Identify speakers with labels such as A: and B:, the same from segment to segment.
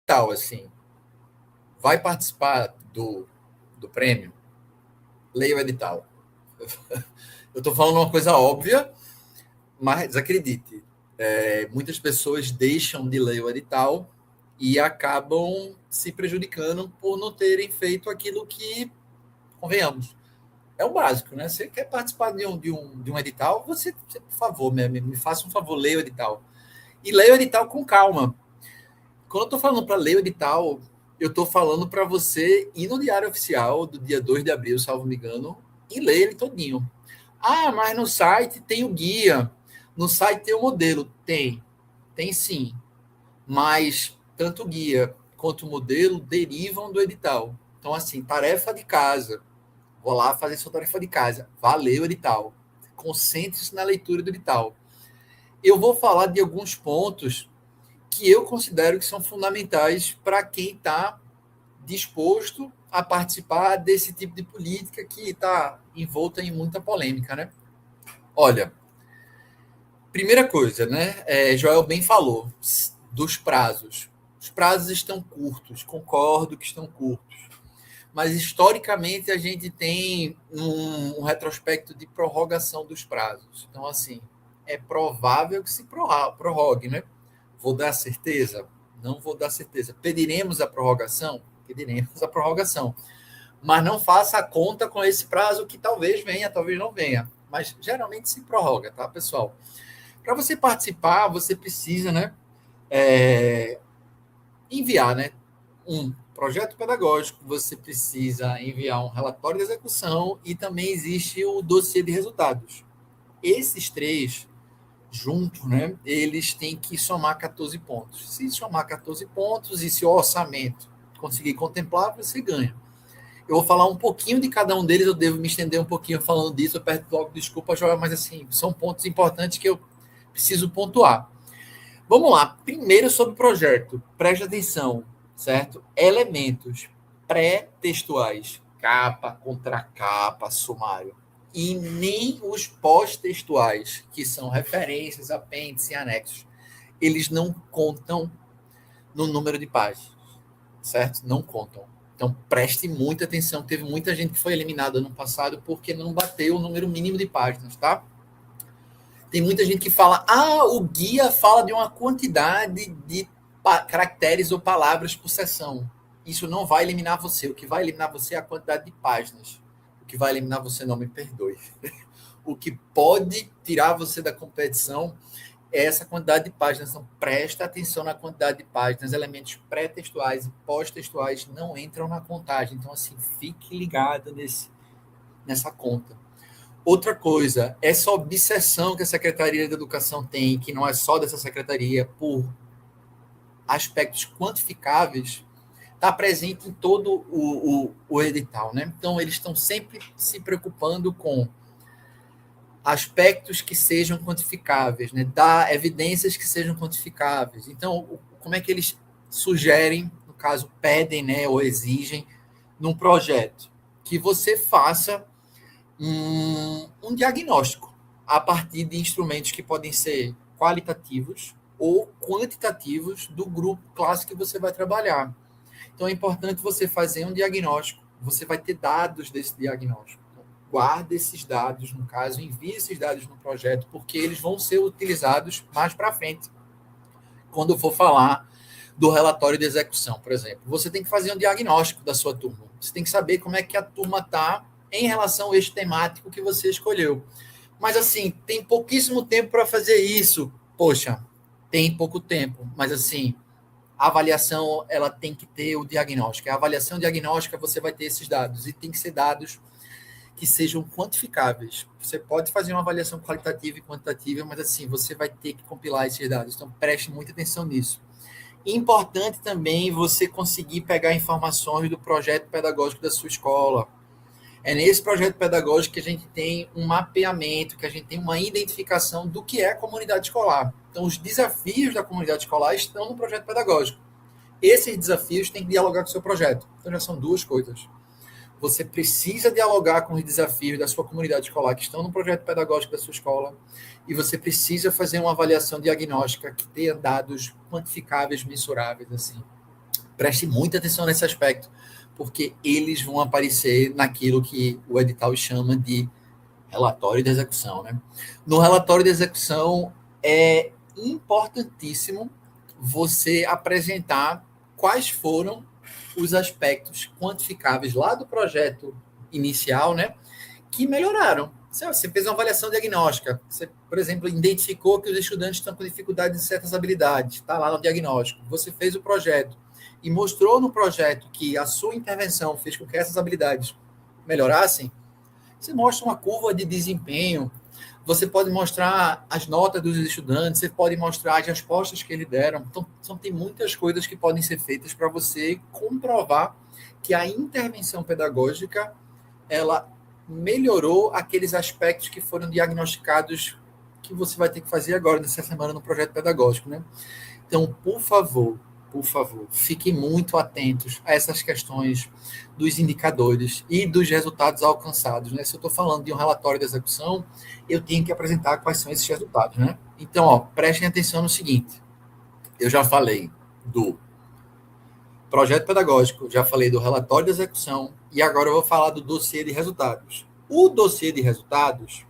A: edital, assim, vai participar do prêmio, leia o edital. Eu estou falando uma coisa óbvia, mas acredite, muitas pessoas deixam de ler o edital e acabam se prejudicando por não terem feito aquilo que, convenhamos, é o básico, né? Você quer participar de um edital, você, por favor, me faça um favor, leia o edital. E leia o edital com calma. Quando eu estou falando para ler o edital, eu estou falando para você ir no Diário Oficial do dia 2 de abril, salvo me engano, e ler ele todinho. Ah, mas no site tem o guia, no site tem o modelo. Tem sim. Mas tanto o guia quanto o modelo derivam do edital. Então, assim, tarefa de casa. Vou lá fazer sua tarefa de casa. Valeu, edital. Concentre-se na leitura do edital. Eu vou falar de alguns pontos que eu considero que são fundamentais para quem está disposto a participar desse tipo de política que está envolta em muita polêmica, né? Olha, primeira coisa, né? Joel bem falou dos prazos. Os prazos estão curtos, concordo que estão curtos. Mas, historicamente, a gente tem um retrospecto de prorrogação dos prazos. Então, assim, é provável que se prorrogue, né? Vou dar certeza? Não vou dar certeza. Pediremos a prorrogação? Pediremos a prorrogação. Mas não faça a conta com esse prazo que talvez venha, talvez não venha. Mas, geralmente, se prorroga, tá, pessoal? Para você participar, você precisa, né, enviar, né, um projeto pedagógico, você precisa enviar um relatório de execução e também existe o dossiê de resultados. Esses três juntos, né, eles têm que somar 14 pontos. Se somar 14 pontos e se o orçamento conseguir contemplar, você ganha. Eu vou falar um pouquinho de cada um deles, eu devo me estender um pouquinho falando disso, eu peço logo desculpa, Joel, mas assim, são pontos importantes que eu preciso pontuar. Vamos lá. Primeiro sobre o projeto. Preste atenção, certo? Elementos pré-textuais. Capa, contracapa, sumário. E nem os pós-textuais, que são referências, apêndices e anexos. Eles não contam no número de páginas, certo? Não contam. Então, preste muita atenção. Teve muita gente que foi eliminada no passado porque não bateu o número mínimo de páginas, tá? Tem muita gente que fala, o guia fala de uma quantidade de caracteres ou palavras por sessão. Isso não vai eliminar você. O que vai eliminar você é a quantidade de páginas. O que vai eliminar você, não me perdoe. O que pode tirar você da competição é essa quantidade de páginas. Então, presta atenção na quantidade de páginas. Elementos pré-textuais e pós-textuais não entram na contagem. Então, assim, fique ligado nessa conta. Outra coisa, essa obsessão que a Secretaria de Educação tem, que não é só dessa secretaria, por aspectos quantificáveis, está presente em todo o edital, né? Então, eles estão sempre se preocupando com aspectos que sejam quantificáveis, né? Dar evidências que sejam quantificáveis. Então, como é que eles sugerem, no caso, pedem, né, ou exigem, num projeto, que você faça um diagnóstico a partir de instrumentos que podem ser qualitativos ou quantitativos do grupo classe que você vai trabalhar. Então, é importante você fazer um diagnóstico. Você vai ter dados desse diagnóstico. Então, guarde esses dados, no caso, envie esses dados no projeto, porque eles vão ser utilizados mais para frente, quando for falar do relatório de execução, por exemplo. Você tem que fazer um diagnóstico da sua turma. Você tem que saber como é que a turma está em relação ao eixo temático que você escolheu. Mas, assim, tem pouquíssimo tempo para fazer isso. Poxa, tem pouco tempo. Mas, assim, a avaliação, ela tem que ter o diagnóstico. A avaliação diagnóstica, você vai ter esses dados. E tem que ser dados que sejam quantificáveis. Você pode fazer uma avaliação qualitativa e quantitativa, mas, assim, você vai ter que compilar esses dados. Então, preste muita atenção nisso. Importante também você conseguir pegar informações do projeto pedagógico da sua escola. É nesse projeto pedagógico que a gente tem um mapeamento, que a gente tem uma identificação do que é a comunidade escolar. Então, os desafios da comunidade escolar estão no projeto pedagógico. Esses desafios têm que dialogar com o seu projeto. Então, já são duas coisas. Você precisa dialogar com os desafios da sua comunidade escolar que estão no projeto pedagógico da sua escola e você precisa fazer uma avaliação diagnóstica que tenha dados quantificáveis, mensuráveis, assim. Preste muita atenção nesse aspecto, porque eles vão aparecer naquilo que o edital chama de relatório de execução, né? No relatório de execução, é importantíssimo você apresentar quais foram os aspectos quantificáveis lá do projeto inicial, né, que melhoraram. Você fez uma avaliação diagnóstica, você, por exemplo, identificou que os estudantes estão com dificuldade em certas habilidades, está lá no diagnóstico. Você fez o projeto e mostrou no projeto que a sua intervenção fez com que essas habilidades melhorassem. Você mostra uma curva de desempenho, você pode mostrar as notas dos estudantes, você pode mostrar as respostas que eles deram. Então tem muitas coisas que podem ser feitas para você comprovar que a intervenção pedagógica ela melhorou aqueles aspectos que foram diagnosticados que você vai ter que fazer agora, nessa semana, no projeto pedagógico, né? Então, por favor, fiquem muito atentos a essas questões dos indicadores e dos resultados alcançados, né? Se eu estou falando de um relatório de execução, eu tenho que apresentar quais são esses resultados, né? Então, prestem atenção no seguinte. Eu já falei do projeto pedagógico, já falei do relatório de execução e agora eu vou falar do dossiê de resultados. O dossiê de resultados,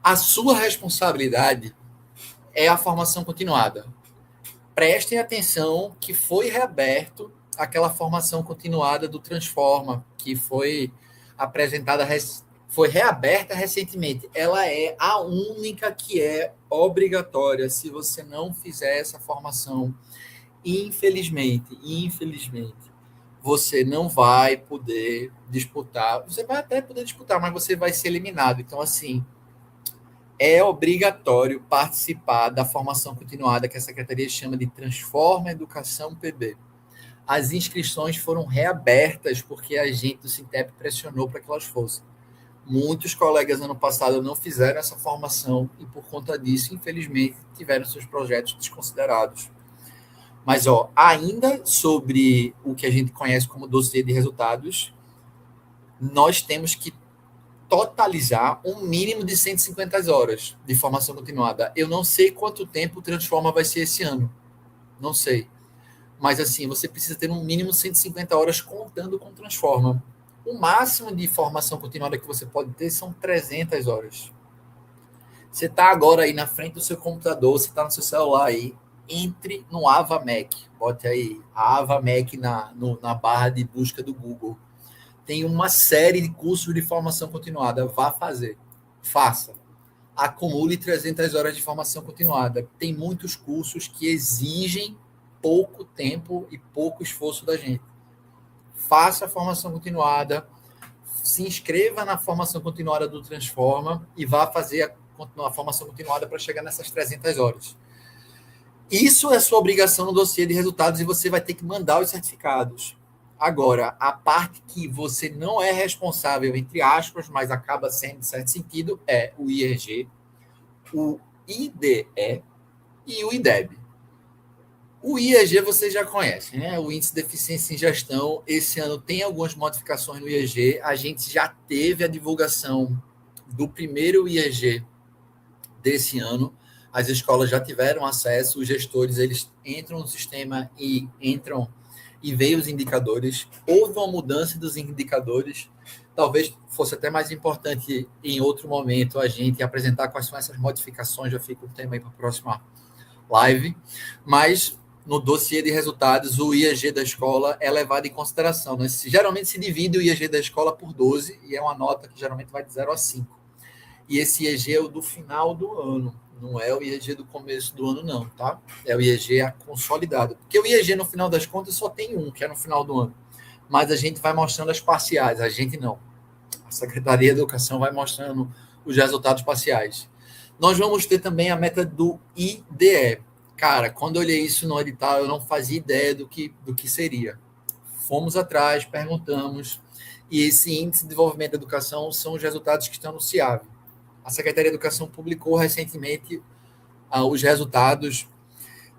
A: a sua responsabilidade é a formação continuada. Prestem atenção que foi reaberto aquela formação continuada do Transforma, que foi apresentada, foi reaberta recentemente. Ela é a única que é obrigatória. Se você não fizer essa formação, infelizmente, você não vai poder disputar. Você vai até poder disputar, mas você vai ser eliminado. Então, assim, é obrigatório participar da formação continuada que a Secretaria chama de Transforma Educação PB. As inscrições foram reabertas porque a gente do Sintep pressionou para que elas fossem. Muitos colegas ano passado não fizeram essa formação e, por conta disso, infelizmente, tiveram seus projetos desconsiderados. Mas, ainda sobre o que a gente conhece como dossiê de resultados, nós temos que totalizar um mínimo de 150 horas de formação continuada. Eu não sei quanto tempo o Transforma vai ser esse ano. Não sei. Mas, assim, você precisa ter um mínimo de 150 horas contando com o Transforma. O máximo de formação continuada que você pode ter são 300 horas. Você está agora aí na frente do seu computador, você está no seu celular aí, entre no AvaMec. Bote aí a AvaMec na barra de busca do Google. Tem uma série de cursos de formação continuada. Vá fazer. Faça. Acumule 300 horas de formação continuada. Tem muitos cursos que exigem pouco tempo e pouco esforço da gente. Faça a formação continuada. Se inscreva na formação continuada do Transforma e vá fazer a formação continuada para chegar nessas 300 horas. Isso é sua obrigação no dossiê de resultados e você vai ter que mandar os certificados. Agora, a parte que você não é responsável, entre aspas, mas acaba sendo, em certo sentido, é o IEG, o IDE e o IDEB. O IEG você já conhece, né? O Índice de Eficiência em Gestão. Esse ano tem algumas modificações no IEG. A gente já teve a divulgação do primeiro IEG desse ano. As escolas já tiveram acesso, os gestores eles entram no sistema e veem os indicadores. Houve uma mudança dos indicadores. Talvez fosse até mais importante em outro momento a gente apresentar quais são essas modificações. Já fica o tema aí para a próxima live. Mas no dossiê de resultados, o IEG da escola é levado em consideração, né? Geralmente se divide o IEG da escola por 12 e é uma nota que geralmente vai de 0 a 5. E esse IEG é o do final do ano, não é o IEG do começo do ano, não, tá? É o IEG consolidado. Porque o IEG, no final das contas, só tem um, que é no final do ano. Mas a gente vai mostrando as parciais, a gente não. A Secretaria de Educação vai mostrando os resultados parciais. Nós vamos ter também a meta do IDE. Cara, quando eu olhei isso no edital, eu não fazia ideia do que seria. Fomos atrás, perguntamos, e esse Índice de Desenvolvimento da Educação são os resultados que estão no CIAV. A Secretaria de Educação publicou recentemente os resultados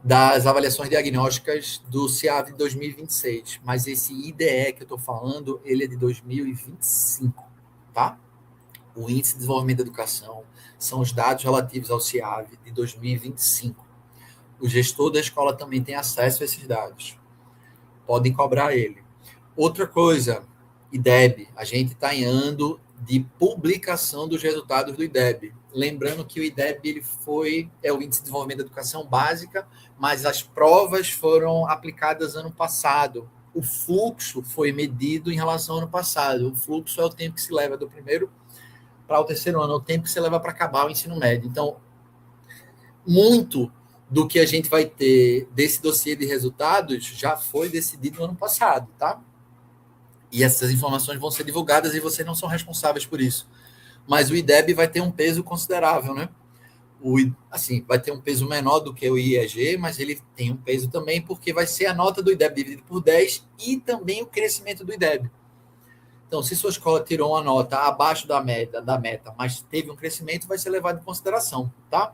A: das avaliações diagnósticas do CIAV de 2026, mas esse IDE que eu estou falando, ele é de 2025, tá? O Índice de Desenvolvimento da Educação são os dados relativos ao CIAV de 2025. O gestor da escola também tem acesso a esses dados. podem cobrar ele. Outra coisa, IDEB, a gente está em ano de publicação dos resultados do IDEB. Lembrando que o IDEB é o Índice de Desenvolvimento da Educação Básica, mas as provas foram aplicadas ano passado. O fluxo foi medido em relação ao ano passado. O fluxo é o tempo que se leva do primeiro para o terceiro ano, é o tempo que se leva para acabar o ensino médio. Então, muito do que a gente vai ter desse dossiê de resultados já foi decidido no ano passado, tá? E essas informações vão ser divulgadas e vocês não são responsáveis por isso. Mas o IDEB vai ter um peso considerável, né? Vai ter um peso menor do que o IEG, mas ele tem um peso também porque vai ser a nota do IDEB dividida por 10 e também o crescimento do IDEB. Então, se sua escola tirou uma nota abaixo da meta, mas teve um crescimento, vai ser levado em consideração, tá?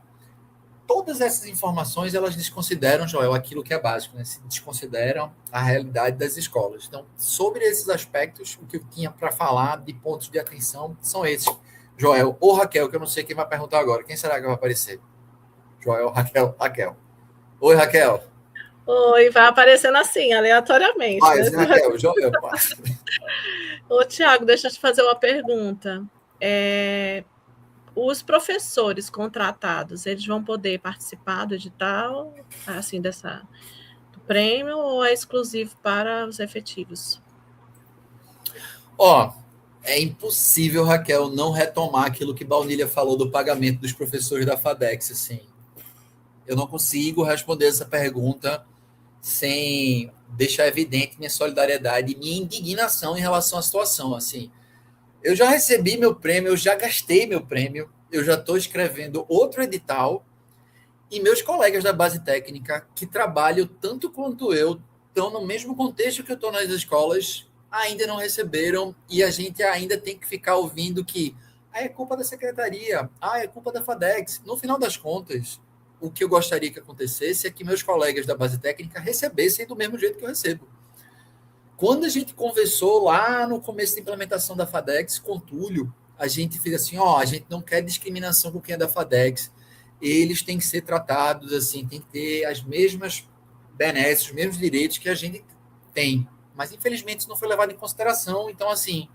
A: Todas essas informações, elas desconsideram, Joel, aquilo que é básico, né? Se desconsideram a realidade das escolas. Então, sobre esses aspectos, o que eu tinha para falar de pontos de atenção são esses. Joel ou Raquel, que eu não sei quem vai perguntar agora. Quem será que vai aparecer? Joel, Raquel, Raquel. Oi, Raquel.
B: Oi, vai aparecendo assim, aleatoriamente.
A: Mas, né? Raquel, Joel, passa.
B: Ô, Tiago, deixa eu te fazer uma pergunta. Os professores contratados, eles vão poder participar do edital, assim, do prêmio, ou é exclusivo para os efetivos?
A: É impossível, Raquel, não retomar aquilo que Baunilha falou do pagamento dos professores da FADEX, assim. Eu não consigo responder essa pergunta sem deixar evidente minha solidariedade e minha indignação em relação à situação, assim. Eu já recebi meu prêmio, eu já gastei meu prêmio, eu já estou escrevendo outro edital e meus colegas da base técnica que trabalham tanto quanto eu, estão no mesmo contexto que eu estou nas escolas, ainda não receberam e a gente ainda tem que ficar ouvindo que é culpa da secretaria, é culpa da FADEX. No final das contas, o que eu gostaria que acontecesse é que meus colegas da base técnica recebessem do mesmo jeito que eu recebo. Quando a gente conversou lá no começo da implementação da FADEX com o Túlio, a gente fez assim, a gente não quer discriminação com quem é da FADEX, eles têm que ser tratados assim, tem que ter as mesmas benesses, os mesmos direitos que a gente tem. Mas, infelizmente, isso não foi levado em consideração. Então, assim,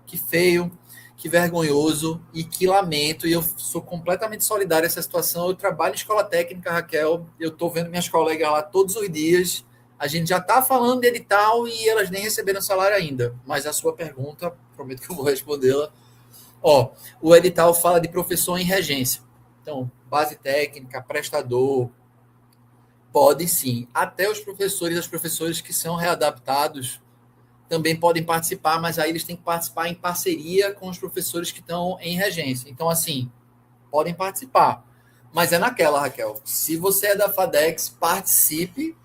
A: que feio, que vergonhoso e que lamento. E eu sou completamente solidário a essa situação. Eu trabalho em escola técnica, Raquel. Eu estou vendo minhas colegas lá todos os dias. A gente já está falando de edital e elas nem receberam salário ainda. Mas a sua pergunta, prometo que eu vou respondê-la. O edital fala de professor em regência. Então, base técnica, prestador, pode sim. Até os professores que são readaptados também podem participar, mas aí eles têm que participar em parceria com os professores que estão em regência. Então, assim, podem participar. Mas é naquela, Raquel. Se você é da FADEX, participe,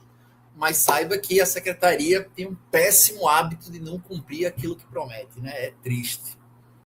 A: mas saiba que a secretaria tem um péssimo hábito de não cumprir aquilo que promete, né? É triste.